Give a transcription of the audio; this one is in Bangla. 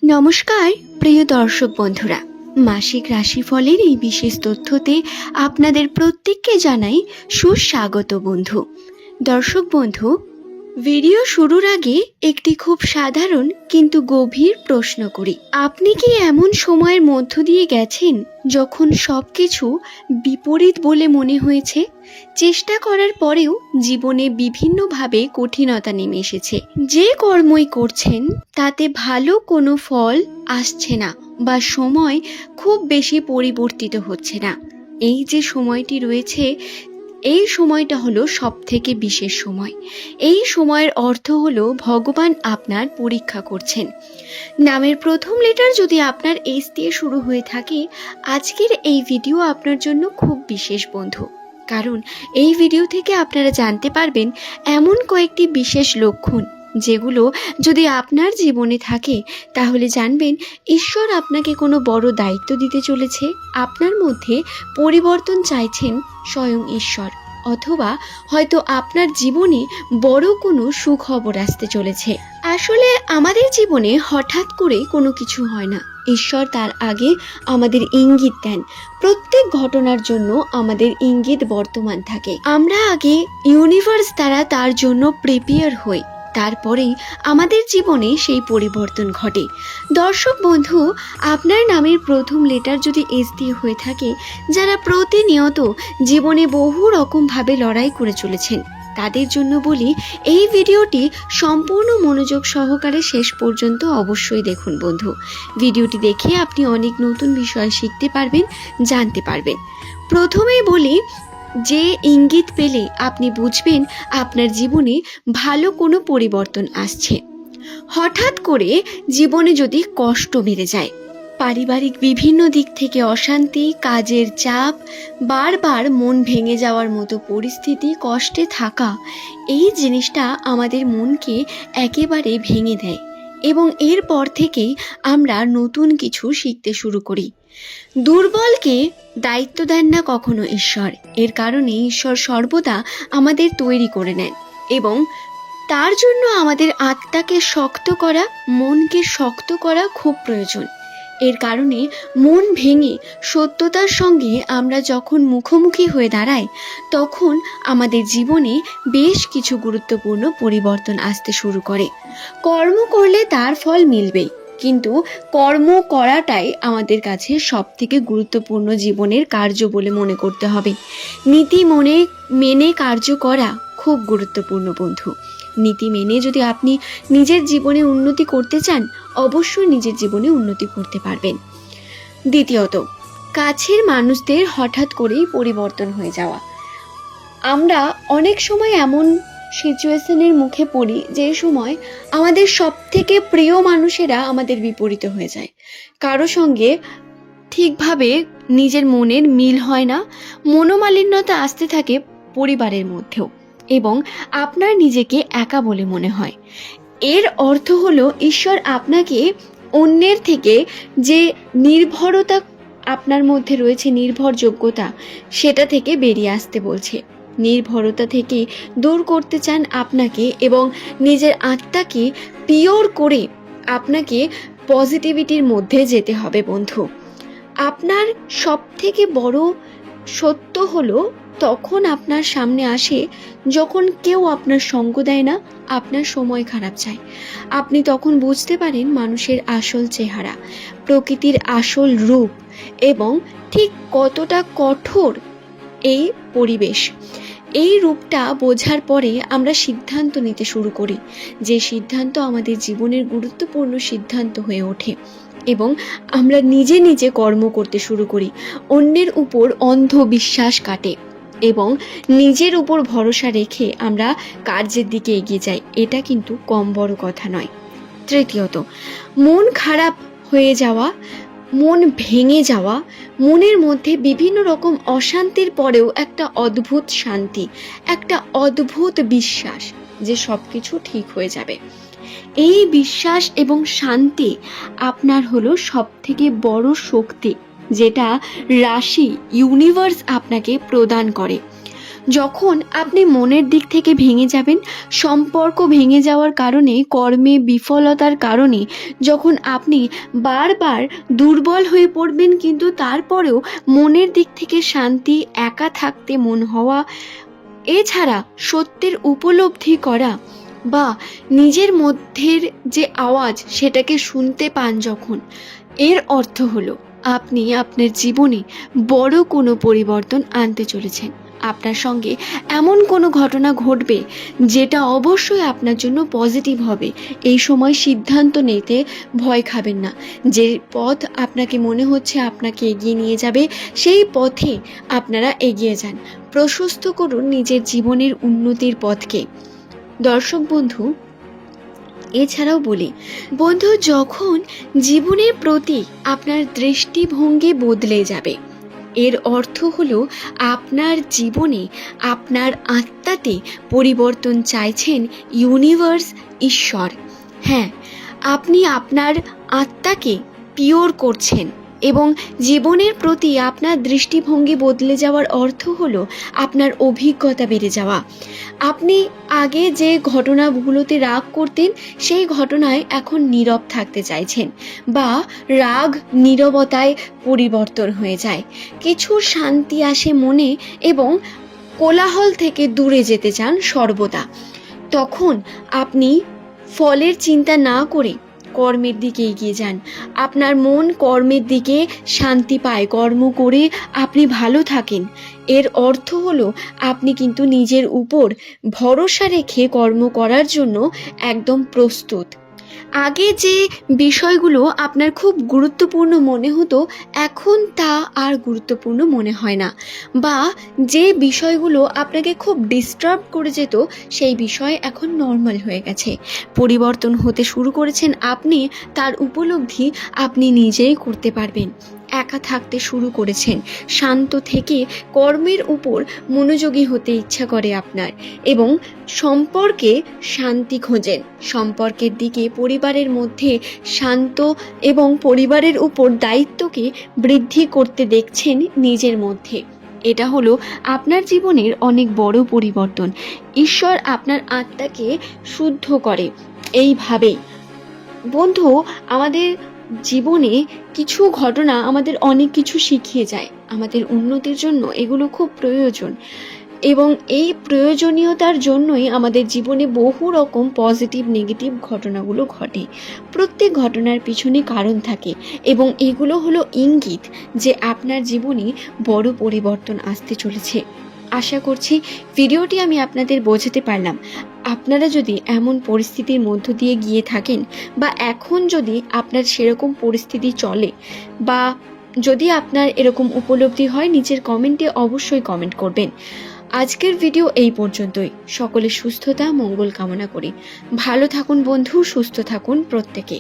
নমস্কার প্রিয় দর্শক বন্ধুরা, মাসিক রাশিফলের এই বিশেষ তথ্যতে আপনাদের প্রত্যেককে জানাই সুস্বাগত। দর্শক বন্ধু, ভিডিও শুরুর আগে একটি খুব সাধারণ কিন্তু গভীর প্রশ্ন করি। আপনি কি এমন সময়ের মধ্য দিয়ে গেছেন যখন সবকিছু বিপরীত বলে মনে হয়েছে? চেষ্টা করার পরেও জীবনে বিভিন্নভাবে কঠিনতা নেমে এসেছে। যে কর্মই করছেন তাতে ভালো কোনো ফল আসছে না বা সময় খুব বেশি পরিবর্তিত হচ্ছে না। এই যে সময়টি রয়েছে, এই সময়টা হলো সবথেকে বিশেষ সময়। এই সময়ের অর্থ হলো ভগবান আপনার পরীক্ষা করছেন। নামের প্রথম লেটার যদি আপনার এস দিয়ে শুরু হয়ে থাকে, আজকের এই ভিডিও আপনার জন্য খুব বিশেষ বন্ধু। কারণ এই ভিডিও থেকে আপনারা জানতে পারবেন এমন কয়েকটি বিশেষ লক্ষণ যেগুলো যদি আপনার জীবনে থাকে তাহলে জানবেন ঈশ্বর আপনাকে কোনো বড় দায়িত্ব দিতে চলেছে। আপনার মধ্যে পরিবর্তন চাইছেন স্বয়ং ঈশ্বর, অথবা হয়তো আপনার জীবনে বড় কোনো সুখবর আসতে চলেছে। আসলে আমাদের জীবনে হঠাৎ করে কোনো কিছু হয় না। ঈশ্বর তার আগে আমাদের ইঙ্গিত দেন। প্রত্যেক ঘটনার জন্য আমাদের ইঙ্গিত বর্তমান থাকে। আমরা আগে ইউনিভার্স দ্বারা তার জন্য প্রিপেয়ার হই, তারপরেই আমাদের জীবনে সেই পরিবর্তন ঘটে। দর্শক বন্ধু, আপনার নামের প্রথম লেটার যদি এস দিয়ে হয়ে থাকে, যারা প্রতিনিয়ত জীবনে বহু রকমভাবে লড়াই করে চলেছেন, তাদের জন্য বলি এই ভিডিওটি সম্পূর্ণ মনোযোগ সহকারে শেষ পর্যন্ত অবশ্যই দেখুন বন্ধু। ভিডিওটি দেখে আপনি অনেক নতুন বিষয় শিখতে পারবেন, জানতে পারবেন। প্রথমেই বলি, যে ইঙ্গিত পেলে আপনি বুঝবেন আপনার জীবনে ভালো কোনো পরিবর্তন আসছে। হঠাৎ করে জীবনে যদি কষ্ট বেড়ে যায়, পারিবারিক বিভিন্ন দিক থেকে অশান্তি, কাজের চাপ, বারবার মন ভেঙে যাওয়ার মতো পরিস্থিতি, কষ্টে থাকা, এই জিনিসটা আমাদের মনকে একেবারে ভেঙে দেয় এবং এরপর থেকেই আমরা নতুন কিছু শিখতে শুরু করি। দুর্বলকে দায়িত্ব দেন না কখনো ঈশ্বর। এর কারণে ঈশ্বর সর্বদা আমাদের তৈরি করে নেন এবং তার জন্য আমাদের আত্মাকে শক্ত করা, মনকে শক্ত করা খুব প্রয়োজন। এর কারণে মন ভেঙে সত্যতার সঙ্গে আমরা যখন মুখোমুখি হয়ে দাঁড়াই, তখন আমাদের জীবনে বেশ কিছু গুরুত্বপূর্ণ পরিবর্তন আসতে শুরু করে। কর্ম করলে তার ফল মিলবেই, কিন্তু কর্ম করাটাই আমাদের কাছে সবথেকে গুরুত্বপূর্ণ জীবনের কার্য বলে মনে করতে হবে। নীতি মেনে কার্য করা খুব গুরুত্বপূর্ণ বন্ধু। নীতি মেনে যদি আপনি নিজের জীবনে উন্নতি করতে চান, অবশ্যই নিজের জীবনে উন্নতি করতে পারবেন। দ্বিতীয়ত, কাছের মানুষদের হঠাৎ করেই পরিবর্তন হয়ে যাওয়া। আমরা অনেক সময় এমন সিচুয়েশনের মুখে পড়ি যে সময় আমাদের সবথেকে প্রিয় মানুষেরা আমাদের বিপরীত হয়ে যায়। কারো সঙ্গে ঠিকভাবে নিজের মনের মিল হয় না, মনোমালিন্যতা আসতে থাকে পরিবারের মধ্যেও, এবং আপনার নিজেকে একা বলে মনে হয়। এর অর্থ হলো ঈশ্বর আপনাকে অন্যের থেকে যে নির্ভরতা আপনার মধ্যে রয়েছে, নির্ভরযোগ্যতা, সেটা থেকে বেরিয়ে আসতে বলছে। নির্ভরতা থেকে দূর করতে চান আপনাকে এবং নিজের আত্মাকে পিওর করে আপনাকে পজিটিভিটির মধ্যে যেতে হবে বন্ধু। আপনার সবথেকে বড় সত্য হলো তখন আপনার সামনে আসে যখন কেউ আপনার সঙ্গ দেয় না, আপনার সময় খারাপ যায়। আপনি তখন বুঝতে পারেন মানুষের আসল চেহারা, প্রকৃতির আসল রূপ এবং ঠিক কতটা কঠোর এই পরিবেশ। এই রূপটা বোঝার পরে আমরা সিদ্ধান্ত নিতে শুরু করি, যে সিদ্ধান্ত আমাদের জীবনের গুরুত্বপূর্ণ সিদ্ধান্ত হয়ে ওঠে এবং আমরা নিজে নিজে কর্ম করতে শুরু করি। অন্যের উপর অন্ধ বিশ্বাস কাটে এবং নিজের উপর ভরসা রেখে আমরা কার্যের দিকে এগিয়ে যাই। এটা কিন্তু কম বড় কথা নয়। তৃতীয়ত, মন খারাপ হয়ে যাওয়া, মন ভেঙে যাওয়া, মনের মধ্যে বিভিন্ন রকম অশান্তির পরেও একটা অদ্ভুত শান্তি, একটা অদ্ভুত বিশ্বাস যে সব কিছু ঠিক হয়ে যাবে। এই বিশ্বাস এবং শান্তি আপনার হলো সবথেকে বড় শক্তি, যেটা রাশি, ইউনিভার্স আপনাকে প্রদান করে। যখন আপনি মনের দিক থেকে ভেঙে যাবেন, সম্পর্ক ভেঙে যাওয়ার কারণে, কর্মে বিফলতার কারণে যখন আপনি বারবার দুর্বল হয়ে পড়বেন, কিন্তু তারপরেও মনের দিক থেকে শান্তি, একা থাকতে মন হওয়া, এছাড়া সত্যের উপলব্ধি করা বা নিজের মধ্যের যে আওয়াজ সেটাকে শুনতে পান যখন, এর অর্থ হলো আপনি আপনার জীবনে বড় কোনো পরিবর্তন আনতে চলেছেন। আপনার সঙ্গে এমন কোনো ঘটনা ঘটবে যেটা অবশ্যই আপনার জন্য পজিটিভ হবে। এই সময় সিদ্ধান্ত নিতে ভয় খাবেন না। যে পথ আপনাকে মনে হচ্ছে আপনাকে এগিয়ে নিয়ে যাবে, সেই পথে আপনারা এগিয়ে যান। প্রশস্ত করুন নিজের জীবনের উন্নতির পথকে। দর্শক বন্ধু, এছাড়াও বলি বন্ধু, যখন জীবনের প্রতি আপনার দৃষ্টিভঙ্গি বদলে যাবে, এর অর্থ হলো আপনার জীবনে, আপনার আত্মাতে পরিবর্তন চাইছেন ইউনিভার্স, ঈশ্বর। হ্যাঁ, আপনি আপনার আত্মাকে পিওর করছেন এবং জীবনের প্রতি আপনার দৃষ্টিভঙ্গি বদলে যাওয়ার অর্থ হলো আপনার অভিজ্ঞতা বেড়ে যাওয়া। আপনি আগে যে ঘটনাগুলোতে রাগ করতেন, সেই ঘটনায় এখন নীরব থাকতে চাইছেন, বা রাগ নীরবতায় পরিবর্তন হয়ে যায়। কিছু শান্তি আসে মনে এবং কোলাহল থেকে দূরে যেতে চান সর্বদা। তখন আপনি ফলের চিন্তা না করে কর্মের দিকে এগিয়ে যান। আপনার মন কর্মের দিকে শান্তি পায়, কর্ম করে আপনি ভালো থাকেন। এর অর্থ হলো আপনি কিন্তু নিজের উপর ভরসা রেখে কর্ম করার জন্য একদম প্রস্তুত। আগে যে বিষয়গুলো আপনার খুব গুরুত্বপূর্ণ মনে হতো, এখন তা আর গুরুত্বপূর্ণ মনে হয় না, বা যে বিষয়গুলো আপনাকে খুব ডিস্টার্ব করে যেত, সেই বিষয় এখন নর্মাল হয়ে গেছে। পরিবর্তন হতে শুরু করেছেন আপনি, তার উপলব্ধি আপনি নিজেই করতে পারবেন। একা থাকতে শুরু করেছেন, শান্ত থেকে কর্মের উপর মনোযোগী হতে ইচ্ছা করে আপনার, এবং সম্পর্কে শান্তি খোঁজেন। সম্পর্কের দিকে, পরিবারের মধ্যে শান্ত এবং পরিবারের উপর দায়িত্বকে বৃদ্ধি করতে দেখছেন নিজের মধ্যে। এটা হলো আপনার জীবনের অনেক বড় পরিবর্তন। ঈশ্বর আপনার আত্মাকে শুদ্ধ করে এইভাবেই। বন্ধু, আমাদের জীবনে কিছু ঘটনা আমাদের অনেক কিছু শিখিয়ে যায়। আমাদের উন্নতির জন্য এগুলো খুব প্রয়োজন, এবং এই প্রয়োজনীয়তার জন্যই আমাদের জীবনে বহু রকম পজিটিভ নেগেটিভ ঘটনাগুলো ঘটে। প্রত্যেক ঘটনার পিছনে কারণ থাকে, এবং এগুলো হলো ইঙ্গিত যে আপনার জীবনে বড় পরিবর্তন আসতে চলেছে। আশা করছি ভিডিওটি আমি আপনাদের বোঝাতে পারলাম। আপনারা যদি এমন পরিস্থিতির মধ্য দিয়ে গিয়ে থাকেন, বা এখন যদি আপনার সেরকম পরিস্থিতি চলে, বা যদি আপনার এরকম উপলব্ধি হয়, নিচের কমেন্টে অবশ্যই কমেন্ট করবেন। আজকের ভিডিও এই পর্যন্তই। সকলের সুস্থতা, মঙ্গল কামনা করি। ভালো থাকুন বন্ধু, সুস্থ থাকুন প্রত্যেকে।